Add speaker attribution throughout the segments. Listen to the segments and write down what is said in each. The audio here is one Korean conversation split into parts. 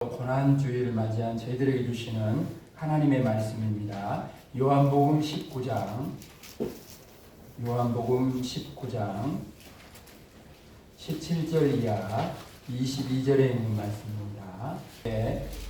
Speaker 1: 고난주의를 맞이한 저희들에게 주시는 하나님의 말씀입니다. 요한복음 19장 17절 이하 22절에 있는 말씀입니다.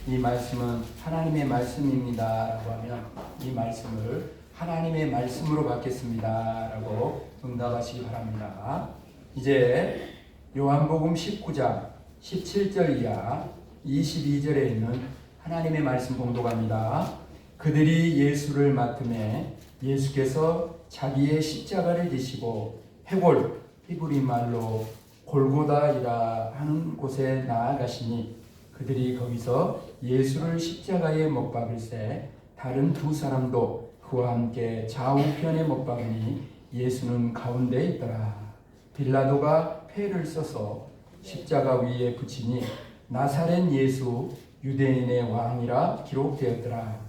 Speaker 1: 이 말씀은 하나님의 말씀입니다 라고 하면 이 말씀을 하나님의 말씀으로 받겠습니다 라고 응답하시기 바랍니다. 이제 요한복음 19장 17절 이하 22절에 있는 하나님의 말씀 봉독합니다. 그들이 예수를 맡음에 예수께서 자기의 십자가를 지시고 해골 히브리 말로 골고다이라 하는 곳에 나아가시니 그들이 거기서 예수를 십자가에 못 박을새 다른 두 사람도 그와 함께 좌우편에 못 박으니 예수는 가운데 있더라. 빌라도가 패를 써서 십자가 위에 붙이니 나사렛 예수 유대인의 왕이라 기록되었더라.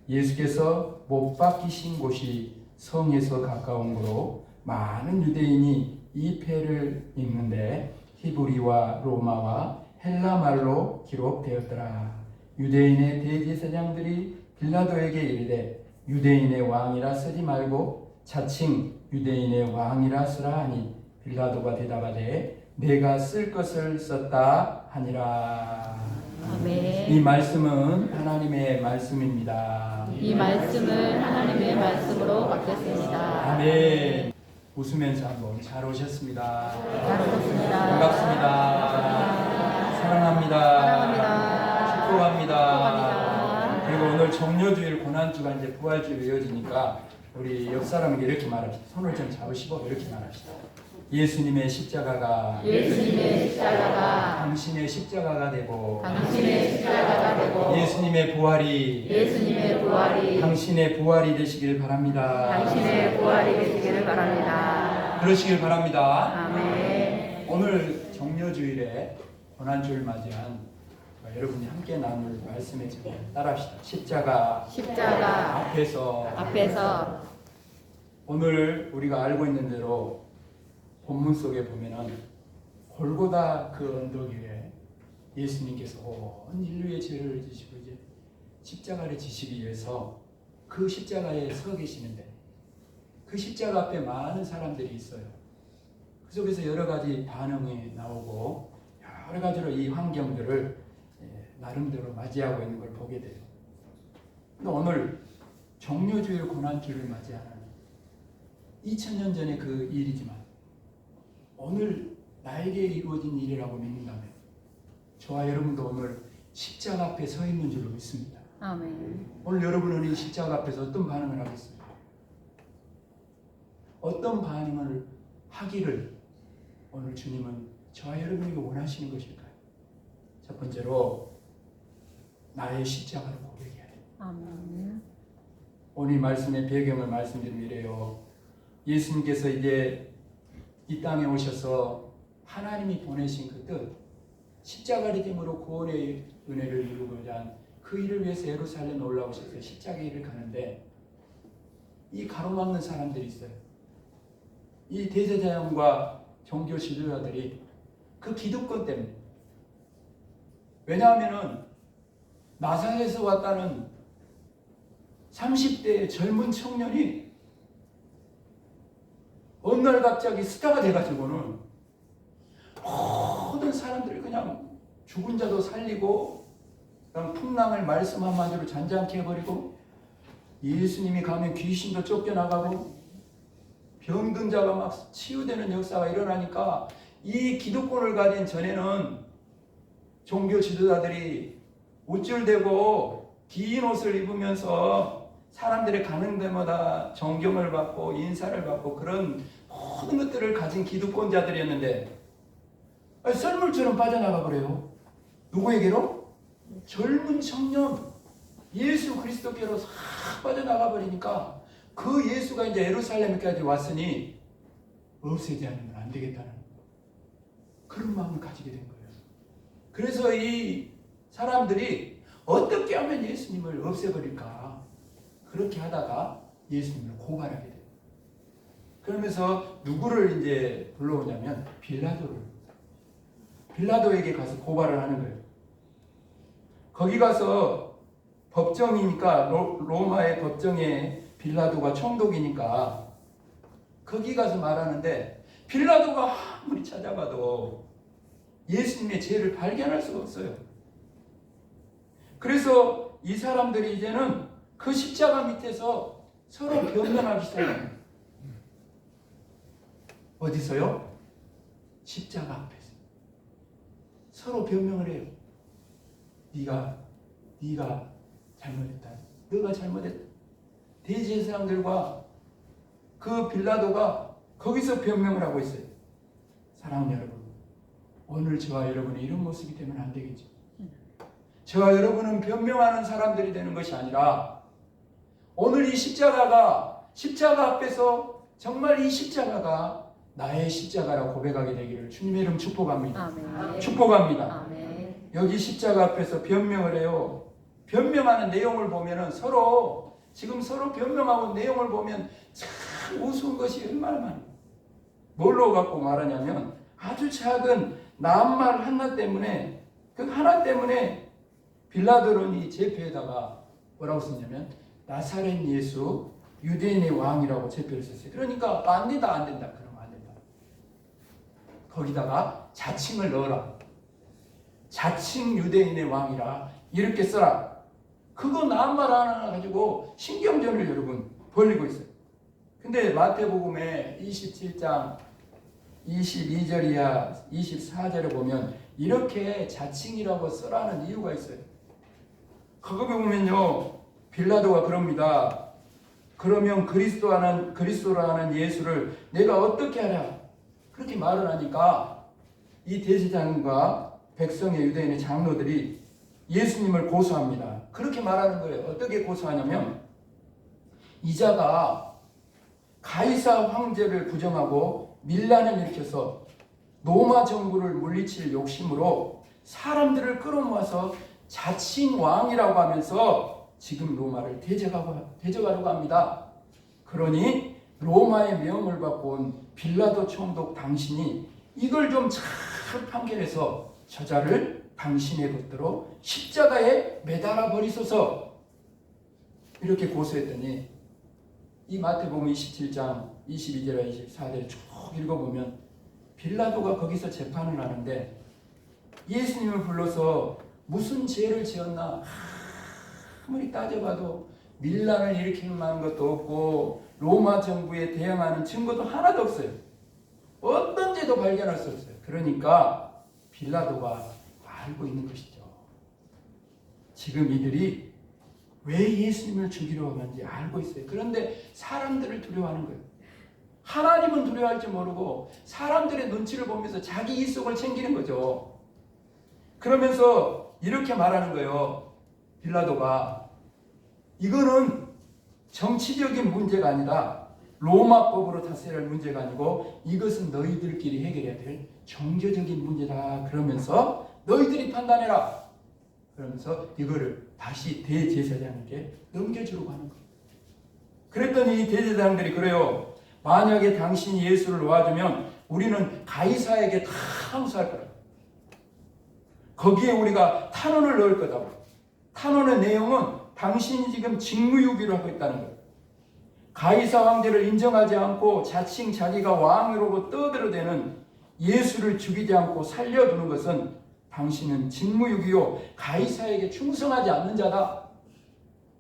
Speaker 1: 예수께서 못 박히신 곳이 성에서 가까운 곳으로 많은 유대인이 이 패를 읽는데 히브리와 로마와 헬라 말로 기록되었더라. 유대인의 대제사장들이 빌라도에게 이르되 유대인의 왕이라 쓰지 말고 자칭 유대인의 왕이라 쓰라 하니 빌라도가 대답하되 내가 쓸 것을 썼다 하니라.
Speaker 2: 아멘.
Speaker 1: 이 말씀은 하나님의 말씀입니다.
Speaker 2: 이 말씀을 하나님의 말씀으로 받겠습니다.
Speaker 1: 아멘. 웃으면서 한번 잘 오셨습니다.
Speaker 2: 반갑습니다.
Speaker 1: 반갑습니다. 사랑합니다. 축복합니다. 그리고 오늘 정료주일 고난주가 이제 부활주일로 이어지니까 우리 옆 사람에게 이렇게 말합시다. 손을 좀 잡으시고 이렇게 말합시다. 예수님의 십자가가 당신의 십자가가 되고 예수님의 부활이 당신의 부활이 되시길 바랍니다. 그러시길 바랍니다.
Speaker 2: 아멘.
Speaker 1: 오늘 정료주일에 고난주일 맞이한 여러분이 함께 나눌 말씀에 제목 따라합시다. 십자가 앞에서 오늘 우리가 알고 있는 대로 본문 속에 보면은 골고다 그 언덕 위에 예수님께서 온 인류의 죄를 지시고 이제 십자가를 지시기 위해서 그 십자가에 서 계시는데 그 십자가 앞에 많은 사람들이 있어요. 그 속에서 여러 가지 반응이 나오고 여러 가지로 이 환경들을 나름대로 맞이하고 있는 걸 보게 돼요. 근데 오늘 정료주일 고난주일을 맞이하는 2000년 전의 그 일이지만 오늘 나에게 이루어진 일이라고 믿는다면 저와 여러분도 오늘 십자가 앞에 서 있는 줄로 믿습니다.
Speaker 2: 아멘.
Speaker 1: 오늘 여러분은 이 십자가 앞에서 어떤 반응을 하겠습니까? 어떤 반응을 하기를 오늘 주님은 저와 여러분에게 원하시는 것일까요? 첫 번째로 나의 십자가를 고백해야 됩니다.
Speaker 2: 아멘.
Speaker 1: 오늘 이 말씀의 배경을 말씀드리면 이래요. 예수님께서 이제 이 땅에 오셔서 하나님이 보내신 그 뜻, 십자가를 힘으로 구원의 은혜를 이루고자 한 그 일을 위해서 예루살렘에 올라오셔서 십자가의 일을 가는데 이 가로막는 사람들이 있어요. 이 대제사장과 종교 지도자들이 그 기득권 때문에, 왜냐하면은 나사렛에서 왔다는 30대의 젊은 청년이 어느 날 갑자기 스타가 돼가지고는 모든 사람들이 그냥 죽은 자도 살리고 그냥 풍랑을 말씀 한마디로 잔잔케 해버리고 예수님이 가면 귀신도 쫓겨나가고 병든 자가 막 치유되는 역사가 일어나니까 이 기득권을 가진 전에는 종교 지도자들이 우쭐대고 긴 옷을 입으면서 사람들이 가는 데마다 존경을 받고 인사를 받고 그런 모든 것들을 가진 기득권자들이었는데 썰물처럼 빠져나가 버려요. 누구에게로? 젊은 청년 예수 그리스도께로 싹 빠져나가 버리니까 그 예수가 이제 예루살렘까지 왔으니 없애지 않으면 안 되겠다는 그런 마음을 가지게 된 거예요. 그래서 이 사람들이 어떻게 하면 예수님을 없애버릴까 그렇게 하다가 예수님을 고발하게 돼요. 그러면서 누구를 이제 불러오냐면 빌라도에게 가서 고발을 하는 거예요. 거기 가서 법정이니까 로마의 법정에 빌라도가 총독이니까 거기 가서 말하는데 빌라도가 아무리 찾아봐도 예수님의 죄를 발견할 수가 없어요. 그래서 이 사람들이 이제는 그 십자가 밑에서 서로 변명하기 시작합니다. 어디서요? 십자가 앞에서 서로 변명을 해요. 네가 잘못했다. 너가 잘못했다. 대제사장들과 그 빌라도가 거기서 변명을 하고 있어요. 사랑하는 여러분, 오늘 저와 여러분의 이런 모습이 되면 안 되겠죠. 저와 여러분은 변명하는 사람들이 되는 것이 아니라 오늘 이 십자가 앞에서 정말 이 십자가가 나의 십자가라고 고백하게 되기를 주님의 이름 축복합니다.
Speaker 2: 아멘.
Speaker 1: 축복합니다.
Speaker 2: 아멘.
Speaker 1: 여기 십자가 앞에서 변명을 해요. 변명하는 내용을 보면은 지금 서로 변명하고 내용을 보면 참 우스운 것이 얼마나 많아요. 뭘로 갖고 말하냐면 아주 작은 낱말 하나 때문에 그 하나 때문에 빌라도는 제표에다가 뭐라고 썼냐면 나사렛 예수 유대인의 왕이라고 제표를 썼어요. 그러니까 안 된다. 그러면 안 된다. 거기다가 자칭을 넣어라. 자칭 유대인의 왕이라 이렇게 써라. 그거 낱말 하나 가지고 신경전을 여러분 벌리고 있어요. 근데 마태복음에 27장 22절 이하 24절에 보면 이렇게 자칭이라고 써라는 이유가 있어요. 거기 보면요, 빌라도가 그럽니다. 그러면 그리스도라는 예수를 내가 어떻게 하랴? 그렇게 말을 하니까 이 대제사장과 백성의 유대인의 장로들이 예수님을 고소합니다. 그렇게 말하는 거예요. 어떻게 고소하냐면 이자가 가이사 황제를 부정하고 밀란을 일으켜서 로마 정부를 물리칠 욕심으로 사람들을 끌어모아서 자칭 왕이라고 하면서 지금 로마를 대적하려고 합니다. 그러니 로마의 명을 받고 온 빌라도 총독 당신이 이걸 좀 잘 판결해서 저자를 당신의 것대로 십자가에 매달아 버리소서. 이렇게 고소했더니 이 마태복음 27장 22절과 24절 쭉 읽어보면 빌라도가 거기서 재판을 하는데 예수님을 불러서 무슨 죄를 지었나 아무리 따져봐도 밀란을 일으킬 만한 것도 없고 로마 정부에 대항하는 증거도 하나도 없어요. 어떤 죄도 발견할 수 없어요. 그러니까 빌라도가 알고 있는 것이죠. 지금 이들이 왜 예수님을 죽이려 하는지 알고 있어요. 그런데 사람들을 두려워하는 거예요. 하나님은 두려워할지 모르고 사람들의 눈치를 보면서 자기 이속을 챙기는 거죠. 그러면서 이렇게 말하는 거예요. 빌라도가 이거는 정치적인 문제가 아니라 로마법으로 다스려야 할 문제가 아니고 이것은 너희들끼리 해결해야 될 종교적인 문제다. 그러면서 너희들이 판단해라. 그러면서 이거를 다시 대제사장에게 넘겨주려고 하는 거예요. 그랬더니 대제사장들이 그래요. 만약에 당신이 예수를 놓아주면 우리는 가이사에게 다 항소할 거라. 거기에 우리가 탄원을 넣을 거다. 탄원의 내용은 당신이 지금 직무유기를 하고 있다는 거예요. 가이사 황제를 인정하지 않고 자칭 자기가 왕으로 떠들어대는 예수를 죽이지 않고 살려두는 것은 당신은 직무유기요 가이사에게 충성하지 않는 자다.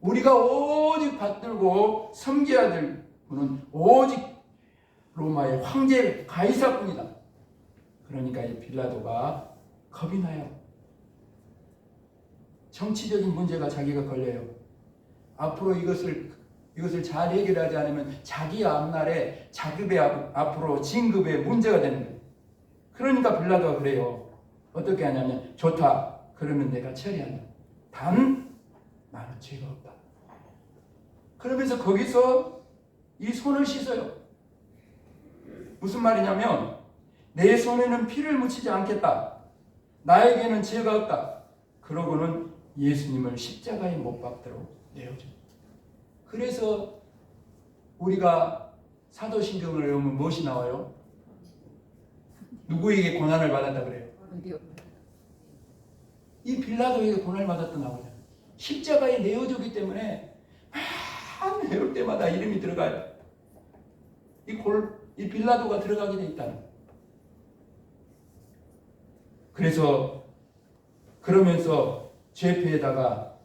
Speaker 1: 우리가 오직 받들고 섬겨야 될 분은 오직 로마의 황제 가이사뿐이다. 그러니까 이 빌라도가 겁이 나요. 정치적인 문제가 자기가 걸려요. 앞으로 이것을 잘 해결하지 않으면 자기 앞날에 자급의 앞으로 진급에 문제가 되는 거예요. 그러니까 빌라도가 그래요. 어떻게 하냐면 좋다. 그러면 내가 처리한다. 단 나는 죄가 없다. 그러면서 거기서 이 손을 씻어요. 무슨 말이냐면 내 손에는 피를 묻히지 않겠다. 나에게는 죄가 없다. 그러고는 예수님을 십자가에 못 박도록 내어줘요. 그래서 우리가 사도신경을 읽으면 무엇이 나와요? 누구에게 고난을 받았다 그래요? 이 빌라도에게 고난을 받았던 아버지. 십자가에 내어주기 때문에 내올 때마다 이름이 들어가요. 이 빌라도가 들어가게 돼 있다는 거예요. 그래서 그러면서 죄패에다가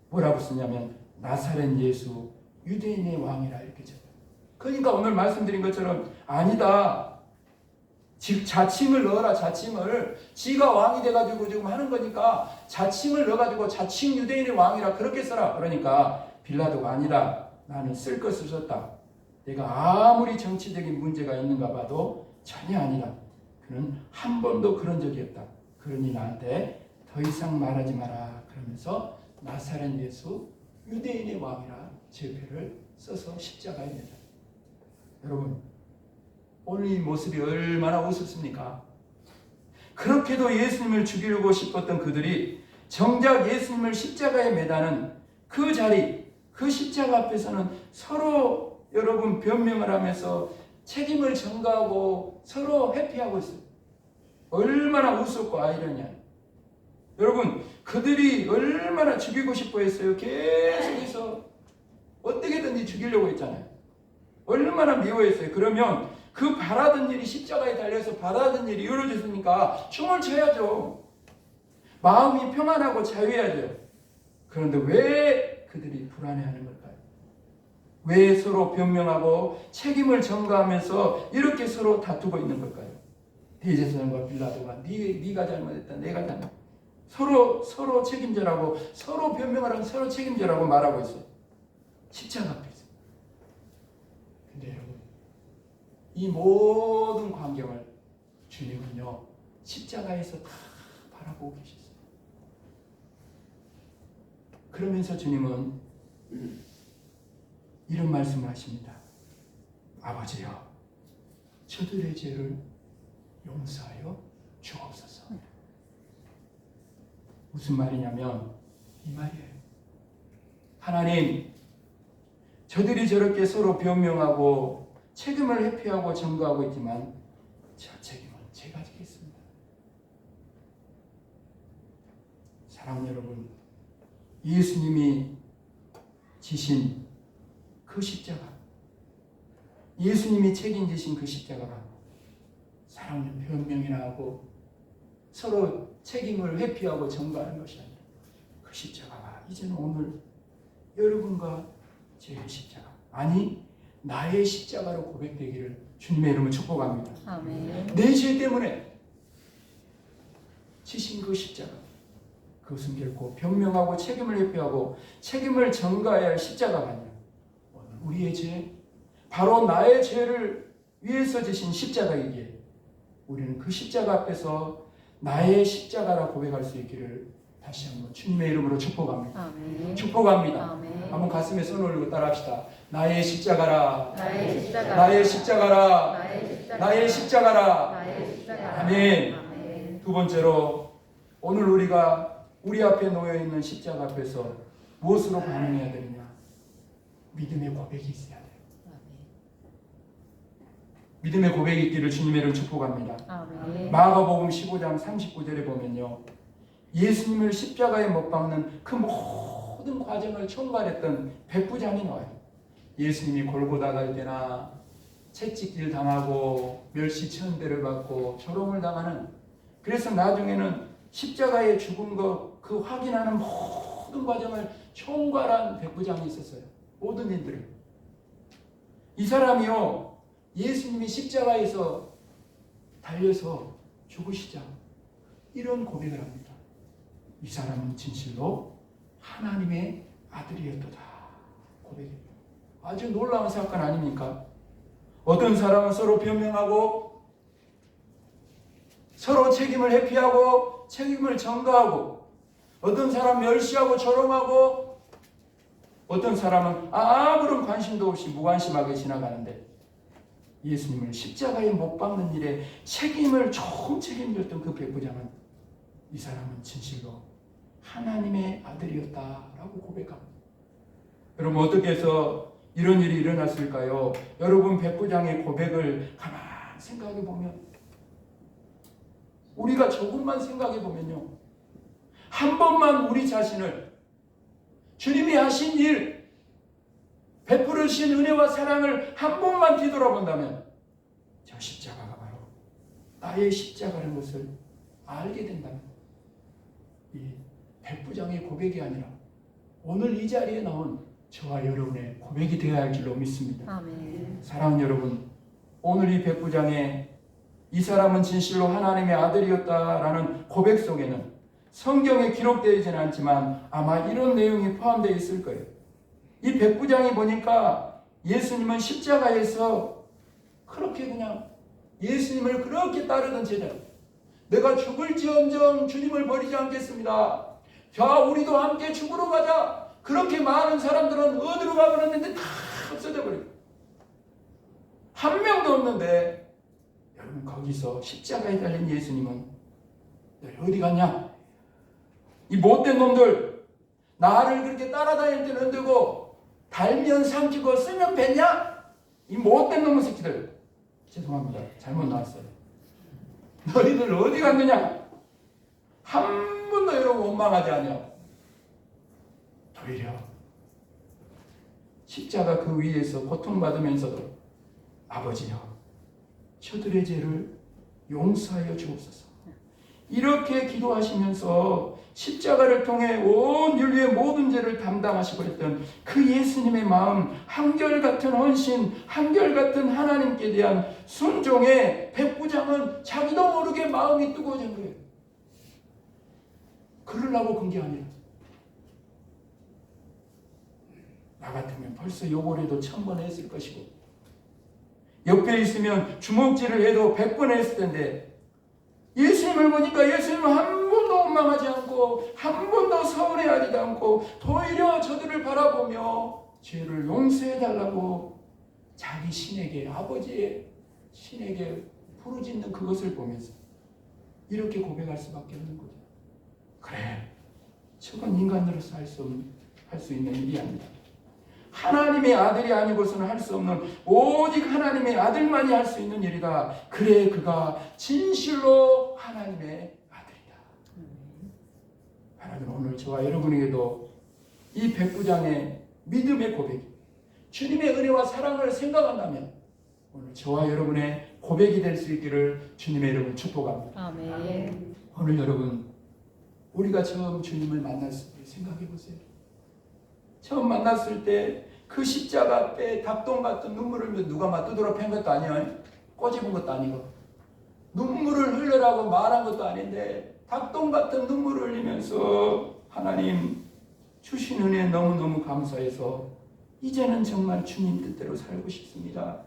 Speaker 1: 뭐라고 쓰냐면 나사렛 예수 유대인의 왕이라 이렇게 적어요. 그러니까 오늘 말씀드린 것처럼 아니다. 즉 자칭을 넣어라. 자칭을. 지가 왕이 돼가지고 지금 하는 거니까 자칭을 넣어가지고 자칭 유대인의 왕이라 그렇게 써라. 그러니까 빌라도가 아니다. 나는 쓸 것을 썼다. 내가 아무리 정치적인 문제가 있는가 봐도 전혀 아니다. 그는 한 번도 그런 적이 없다. 그러니 나한테 더 이상 말하지 마라. 그러면서 나사렛 예수 유대인의 왕이라 죄패를 써서 십자가에 매다. 여러분 오늘 이 모습이 얼마나 우습습니까? 그렇게도 예수님을 죽이려고 싶었던 그들이 정작 예수님을 십자가에 매다는 그 자리, 그 십자가 앞에서는 서로 여러분 변명을 하면서 책임을 전가하고 서로 회피하고 있어요. 얼마나 우습고 아이러니한. 여러분 그들이 얼마나 죽이고 싶어 했어요. 계속해서 어떻게든지 죽이려고 했잖아요. 얼마나 미워했어요. 그러면 그 바라던 일이 십자가에 달려서 바라던 일이 이루어졌으니까 춤을 춰야죠. 마음이 평안하고 자유해야죠. 그런데 왜 그들이 불안해하는 걸까요? 왜 서로 변명하고 책임을 전가하면서 이렇게 서로 다투고 있는 걸까요? 대제사장과 빌라도가 네가 잘못했다, 내가 잘못. 서로 책임져라고, 서로 변명하라고, 서로 책임져라고 말하고 있어요. 십자가 앞에서. 근데 여러분, 이 모든 광경을 주님은요 십자가에서 다 바라보고 계셨어요. 그러면서 주님은 이런 말씀을 하십니다. 아버지여, 저들의 죄를 용서하여 주옵소서. 무슨 말이냐면 이 말이에요. 하나님, 저들이 저렇게 서로 변명하고 책임을 회피하고 전가하고 있지만 저 책임은 제가 지겠습니다. 사랑하는 여러분, 예수님이 지신 그 십자가, 예수님이 책임지신 그 십자가가 사랑하는 변명이나 하고 서로 책임을 회피하고 전가하는 것이 아니라 그 십자가가 이제는 오늘 여러분과 제 십자가, 아니 나의 십자가로 고백되기를 주님의 이름으로 축복합니다.
Speaker 2: 아멘.
Speaker 1: 내 죄 때문에 지신 그 십자가, 그것은 결코 변명하고 책임을 회피하고 책임을 전가해야 할 십자가가 아니라 오늘 우리의 죄, 바로 나의 죄를 위해서 지신 십자가이기에 우리는 그 십자가 앞에서 나의 십자가라 고백할 수 있기를 다시 한번 주님의 이름으로 축복합니다.
Speaker 2: 아멘.
Speaker 1: 축복합니다.
Speaker 2: 아멘.
Speaker 1: 한번 가슴에 손을 올리고 따라합시다. 나의 십자가라.
Speaker 2: 나의 십자가.
Speaker 1: 나의 십자가라.
Speaker 2: 나의 십자가.
Speaker 1: 나의 십자가라.
Speaker 2: 나의 십자가.
Speaker 1: 아멘.
Speaker 2: 아멘.
Speaker 1: 두 번째로 오늘 우리가 우리 앞에 놓여 있는 십자가 앞에서 무엇으로 반응해야 되느냐? 믿음의 고백이 있어야 돼요. 믿음의 고백이 있기를 주님의 이름으로 축복합니다.
Speaker 2: 아멘.
Speaker 1: 마가복음 15장 39절에 보면요, 예수님을 십자가에 못 박는 그 모든 과정을 총괄했던 백부장이 나와요. 예수님이 골고다 갈 때나 채찍질 당하고 멸시천대를 받고 조롱을 당하는, 그래서 나중에는 십자가에 죽은 것 그 확인하는 모든 과정을 총괄한 백부장이 있었어요. 모든 일들을. 이 사람이요, 예수님이 십자가에서 달려서 죽으시자 이런 고백을 합니다. 이 사람은 진실로 하나님의 아들이었도다 고백해요. 아주 놀라운 사건 아닙니까? 어떤 사람은 서로 변명하고 서로 책임을 회피하고 책임을 전가하고, 어떤 사람은 멸시하고 조롱하고, 어떤 사람은 아무런 관심도 없이 무관심하게 지나가는데 예수님을 십자가에 못 박는 일에 책임을 총 책임졌던 그 백부장은 이 사람은 진실로 하나님의 아들이었다라고 고백합니다. 여러분, 어떻게 해서 이런 일이 일어났을까요? 여러분, 백부장의 고백을 가만히 생각해 보면, 우리가 조금만 생각해 보면요, 한 번만 우리 자신을 주님이 하신 일, 베풀으신 은혜와 사랑을 한 번만 뒤돌아본다면 저 십자가가 바로 나의 십자가라는 것을 알게 된다면 이 백부장의 고백이 아니라 오늘 이 자리에 나온 저와 여러분의 고백이 되어야 할 줄로 믿습니다.
Speaker 2: 아멘.
Speaker 1: 사랑하는 여러분, 오늘 이 백부장의 이 사람은 진실로 하나님의 아들이었다라는 고백 속에는 성경에 기록되어 있지는 않지만 아마 이런 내용이 포함되어 있을 거예요. 이 백부장이 보니까 예수님은 십자가에서 그렇게 그냥 예수님을 그렇게 따르던 제자, 내가 죽을지언정 주님을 버리지 않겠습니다. 자, 우리도 함께 죽으러 가자. 그렇게 많은 사람들은 어디로 가버렸는데 다 없어져 버리고 한 명도 없는데, 여러분 거기서 십자가에 달린 예수님은 너희 어디 갔냐? 이 못된 놈들, 나를 그렇게 따라다닐 때는 안 되고 달면 삼키고 쓰면 뱉냐? 이 못된 놈의 새끼들, 죄송합니다, 잘못 나왔어요. 너희들 어디 갔느냐? 한 번도 여러분 원망하지 않냐? 오히려 십자가 그 위에서 고통받으면서도 아버지여 저들의 죄를 용서하여 주옵소서, 이렇게 기도하시면서 십자가를 통해 온 인류의 모든 죄를 담당하시고 했던 그 예수님의 마음, 한결같은 헌신, 한결같은 하나님께 대한 순종에 백부장은 자기도 모르게 마음이 뜨거워진 거예요. 그러려고 건 게 아니라, 나 같으면 벌써 요번에도 1000번 했을 것이고 옆에 있으면 주먹질을 해도 100번 했을 텐데, 예수님을 보니까 예수님은 한 번도 원망하지 않고 한 번도 서운해하지도 않고 오히려 저들을 바라보며 죄를 용서해달라고 자기 신에게, 아버지의 신에게 부르짖는 그것을 보면서 이렇게 고백할 수밖에 없는 거죠. 그래, 저건 인간으로서 할 수 있는 일이 아니다. 하나님의 아들이 아니고서는 할 수 없는, 오직 하나님의 아들만이 할 수 있는 일이다. 그래, 그가 진실로 하나님의 아들이다. 하나님, 오늘 저와 여러분에게도 이 백부장의 믿음의 고백, 주님의 은혜와 사랑을 생각한다면 오늘 저와 여러분의 고백이 될 수 있기를 주님의 이름으로 축복합니다.
Speaker 2: 아멘.
Speaker 1: 오늘 여러분, 우리가 처음 주님을 만났을 때 생각해 보세요. 처음 만났을 때 그 십자가 앞에 닭똥 같은 눈물을 누가 막 두드러 팬 것도 아니에요. 꼬집은 것도 아니고 눈물을 흘리라고 말한 것도 아닌데 닭똥 같은 눈물을 흘리면서 하나님 주신 은혜 너무너무 감사해서 이제는 정말 주님 뜻대로 살고 싶습니다.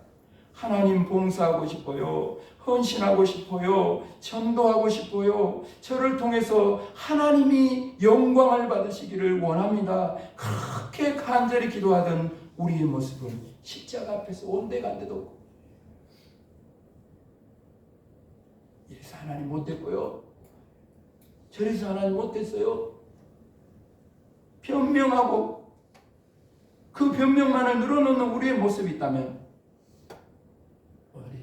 Speaker 1: 하나님 봉사하고 싶어요. 헌신하고 싶어요. 전도하고 싶어요. 저를 통해서 하나님이 영광을 받으시기를 원합니다. 그렇게 간절히 기도하던 우리의 모습은 십자가 앞에서 온데간데도 없고, 이래서 하나님 못됐고요, 저래서 하나님 못됐어요, 변명하고 그 변명만을 늘어놓는 우리의 모습이 있다면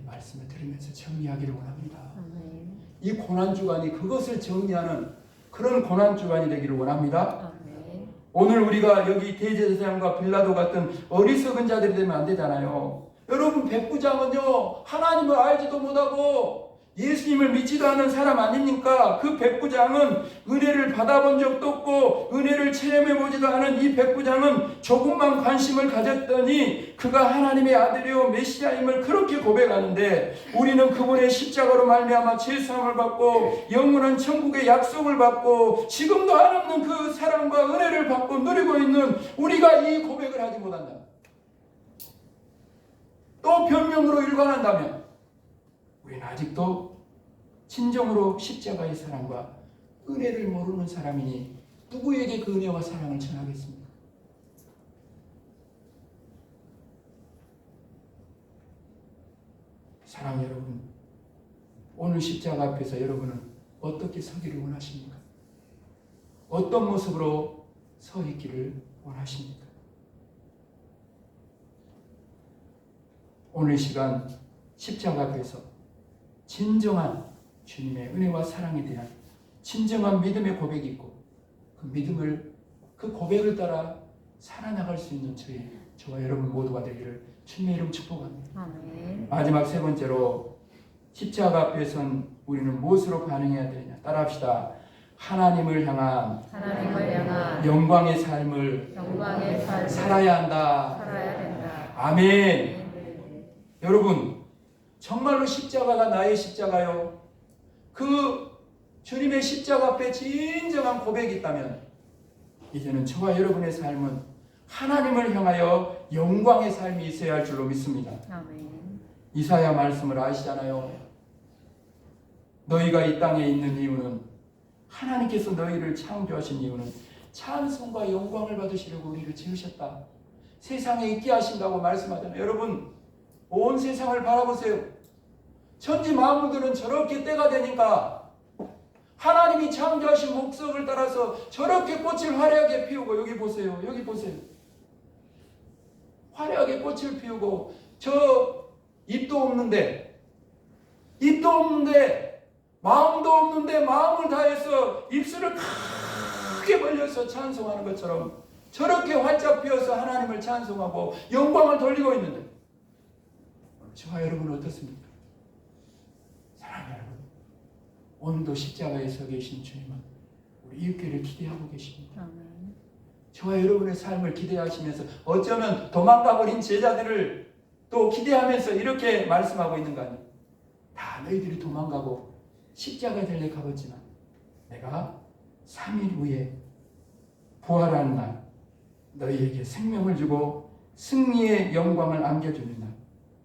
Speaker 1: 말씀을 들으면서 정리하기를 원합니다.
Speaker 2: 아멘.
Speaker 1: 이 고난주간이 그것을 정리하는 그런 고난주간이 되기를 원합니다.
Speaker 2: 아멘.
Speaker 1: 오늘 우리가 여기 대제사장과 빌라도 같은 어리석은 자들이 되면 안 되잖아요. 여러분, 백부장은요, 하나님을 알지도 못하고 예수님을 믿지도 않은 사람 아닙니까? 그 백부장은 은혜를 받아본 적도 없고 은혜를 체험해보지도 않은 이 백부장은 조금만 관심을 가졌더니 그가 하나님의 아들이요 메시아임을 그렇게 고백하는데, 우리는 그분의 십자가로 말미암아 죄사함을 받고 영원한 천국의 약속을 받고 지금도 한없는 그 사랑과 은혜를 받고 누리고 있는 우리가 이 고백을 하지 못한다, 또 변명으로 일관한다면 우리는 아직도 진정으로 십자가의 사랑과 은혜를 모르는 사람이니 누구에게 그 은혜와 사랑을 전하겠습니까? 사랑 여러분, 오늘 십자가 앞에서 여러분은 어떻게 서기를 원하십니까? 어떤 모습으로 서 있기를 원하십니까? 오늘 시간 십자가 앞에서 진정한 주님의 은혜와 사랑에 대한 진정한 믿음의 고백이 있고 그 믿음을 그 고백을 따라 살아나갈 수 있는 저와 여러분 모두가 되기를 주님의 이름 축복합니다.
Speaker 2: 아멘.
Speaker 1: 마지막 세 번째로 십자가 앞에 선 우리는 무엇으로 반응해야 되느냐 따라합시다. 하나님을 향한 영광의 삶을 살아야 한다.
Speaker 2: 살아야 된다.
Speaker 1: 아멘. 여러분 정말로 십자가가 나의 십자가요. 그 주님의 십자가 앞에 진정한 고백이 있다면 이제는 저와 여러분의 삶은 하나님을 향하여 영광의 삶이 있어야 할 줄로 믿습니다.
Speaker 2: 아멘.
Speaker 1: 이사야 말씀을 아시잖아요. 너희가 이 땅에 있는 이유는 하나님께서 너희를 창조하신 이유는 찬송과 영광을 받으시려고 우리를 지으셨다. 세상에 있게 하신다고 말씀하잖아요. 여러분 온 세상을 바라보세요. 천지 만물들은 저렇게 때가 되니까 하나님이 창조하신 목적을 따라서 저렇게 꽃을 화려하게 피우고 여기 보세요. 여기 보세요. 화려하게 꽃을 피우고 저 입도 없는데 마음도 없는데 마음을 다해서 입술을 크게 벌려서 찬송하는 것처럼 저렇게 활짝 피어서 하나님을 찬송하고 영광을 돌리고 있는데 저와 여러분은 어떻습니까? 사랑하는 여러분, 오늘도 십자가에 서 계신 주님은 우리 이웃교회를 기대하고 계십니다.
Speaker 2: 아멘.
Speaker 1: 저와 여러분의 삶을 기대하시면서 어쩌면 도망가버린 제자들을 또 기대하면서 이렇게 말씀하고 있는 거 아니에요? 다 너희들이 도망가고 십자가에 달려 가봤지만 내가 3일 후에 부활하는 날 너희에게 생명을 주고 승리의 영광을 안겨주는 날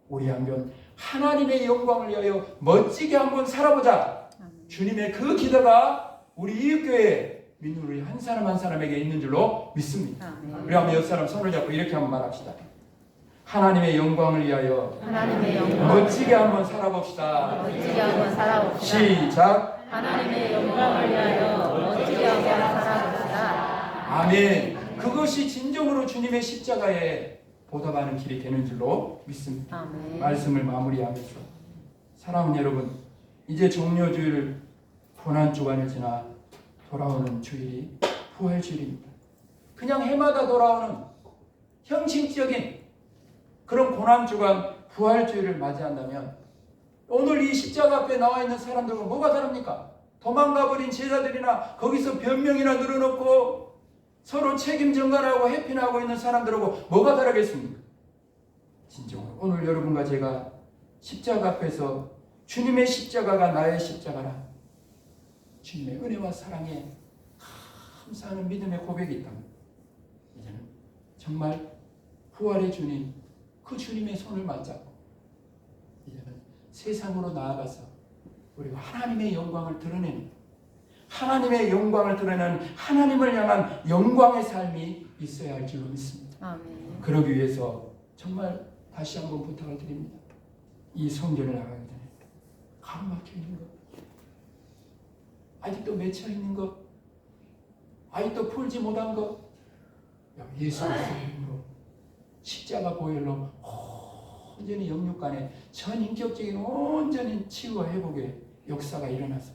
Speaker 1: 우리 한번 하나님의 영광을 위하여 멋지게 한번 살아보자. 주님의 그 기도가 우리 이웃교회 민우리 한 사람 한 사람에게 있는 줄로 믿습니다. 우리 한번 옆 사람 손을 잡고 이렇게 한번 말합시다. 하나님의 영광을 위하여 멋지게 한번 살아봅시다. 시작.
Speaker 2: 하나님의 영광을 위하여 멋지게 한번 살아봅시다.
Speaker 1: 아멘. 그것이 진정으로 주님의 십자가에 보답하는 길이 되는 줄로 믿습니다.
Speaker 2: 아멘.
Speaker 1: 말씀을 마무리하면서 사랑하는 여러분, 이제 종료주일 고난주간을 지나 돌아오는 주일이 부활주일입니다. 그냥 해마다 돌아오는 형식적인 그런 고난주간 부활주일을 맞이한다면 오늘 이 십자가 앞에 나와 있는 사람들과 뭐가 다릅니까? 도망가버린 제자들이나 거기서 변명이나 늘어놓고 서로 책임 전가하고 해피나고 있는 사람들하고 뭐가 다르겠습니까? 진정으로 오늘 여러분과 제가 십자가 앞에서 주님의 십자가가 나의 십자가라 주님의 은혜와 사랑에 감사하는 믿음의 고백이 있다면 이제는 정말 부활의 주님 그 주님의 손을 맞잡고 이제는 세상으로 나아가서 우리가 하나님의 영광을 드러내는 하나님을 향한 영광의 삶이 있어야 할 줄로 믿습니다.
Speaker 2: 아멘.
Speaker 1: 그러기 위해서 정말 다시 한번 부탁을 드립니다. 이 성전을 나가기 전에 가로막혀 있는 것, 아직도 맺혀 있는 것, 아직도 풀지 못한 것, 예수 그리스도의 이름으로 십자가 보혈로 온전히 영육간에 전인격적인 온전히 치유와 회복의 역사가 일어나서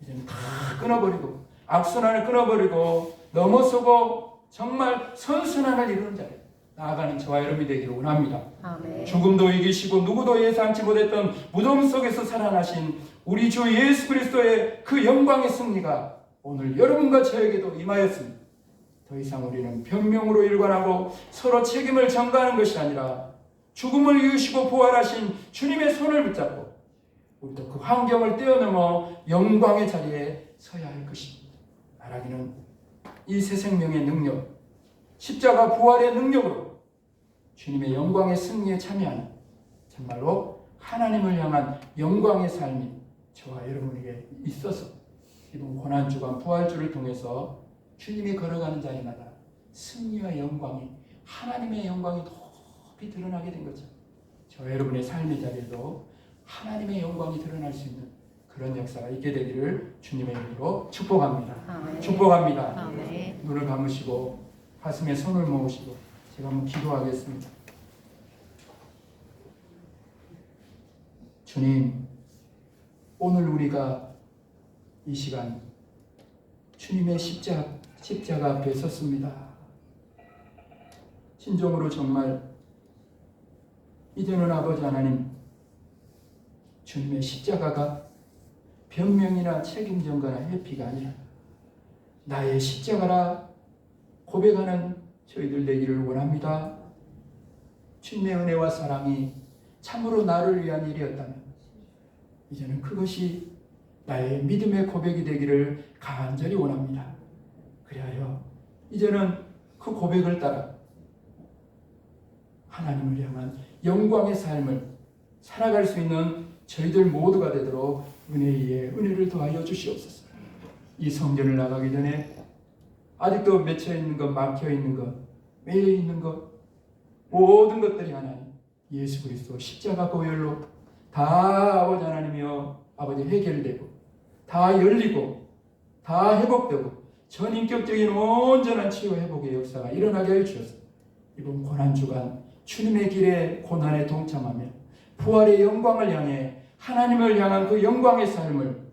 Speaker 1: 이제는 다 끊어버리고 악순환을 끊어버리고 넘어서고 정말 선순환을 이루는 자리 나아가는 저와 여러분이 되기를 원합니다.
Speaker 2: 아멘.
Speaker 1: 죽음도 이기시고 누구도 예상치 못했던 무덤 속에서 살아나신 우리 주 예수 그리스도의 그 영광의 승리가 오늘 여러분과 저에게도 임하였습니다. 더 이상 우리는 변명으로 일관하고 서로 책임을 전가하는 것이 아니라 죽음을 이으시고 부활하신 주님의 손을 붙잡고 우리도 그 환경을 뛰어넘어 영광의 자리에 서야 할 것입니다. 말하기는 이 새 생명의 능력, 십자가 부활의 능력으로 주님의 영광의 승리에 참여하는 정말로 하나님을 향한 영광의 삶이 저와 여러분에게 있어서 이번 고난주간 부활주를 통해서 주님이 걸어가는 자리마다 승리와 영광이 하나님의 영광이 높이 드러나게 된 거죠. 저와 여러분의 삶의 자리에도 하나님의 영광이 드러날 수 있는 그런 역사가 있게 되기를 주님의 이름으로 축복합니다.
Speaker 2: 아멘.
Speaker 1: 축복합니다.
Speaker 2: 아멘.
Speaker 1: 눈을 감으시고 가슴에 손을 모으시고 제가 한번 기도하겠습니다. 주님, 오늘 우리가 이 시간 주님의 십자가 십자가 앞에 섰습니다. 진정으로 정말 이제는 아버지 하나님, 주님의 십자가가 변명이나 책임전가나 회피가 아니라 나의 십자가라 고백하는 저희들 되기를 원합니다. 주님의 은혜와 사랑이 참으로 나를 위한 일이었다면 이제는 그것이 나의 믿음의 고백이 되기를 간절히 원합니다. 그리하여 이제는 그 고백을 따라 하나님을 향한 영광의 삶을 살아갈 수 있는 저희들 모두가 되도록 은혜 위에 은혜를 더하여 주시옵소서. 이 성전을 나가기 전에 아직도 맺혀 있는 것, 막혀 있는 것, 매여 있는 것, 모든 것들이 하나님 예수 그리스도 십자가 보혈로 다 아버지 하나님이여 아버지 해결되고 다 열리고 다 회복되고 전인격적인 온전한 치유 회복의 역사가 일어나게 하여 주셔서 이번 고난주간 주님의 길에 고난에 동참하며 부활의 영광을 향해 하나님을 향한 그 영광의 삶을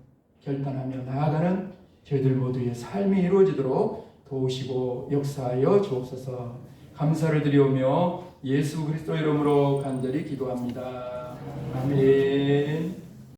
Speaker 1: 결단하며 나아가는 저희들 모두의 삶이 이루어지도록 도우시고 역사하여 주옵소서. 감사를 드리오며 예수 그리스도 이름으로 간절히 기도합니다. 아멘.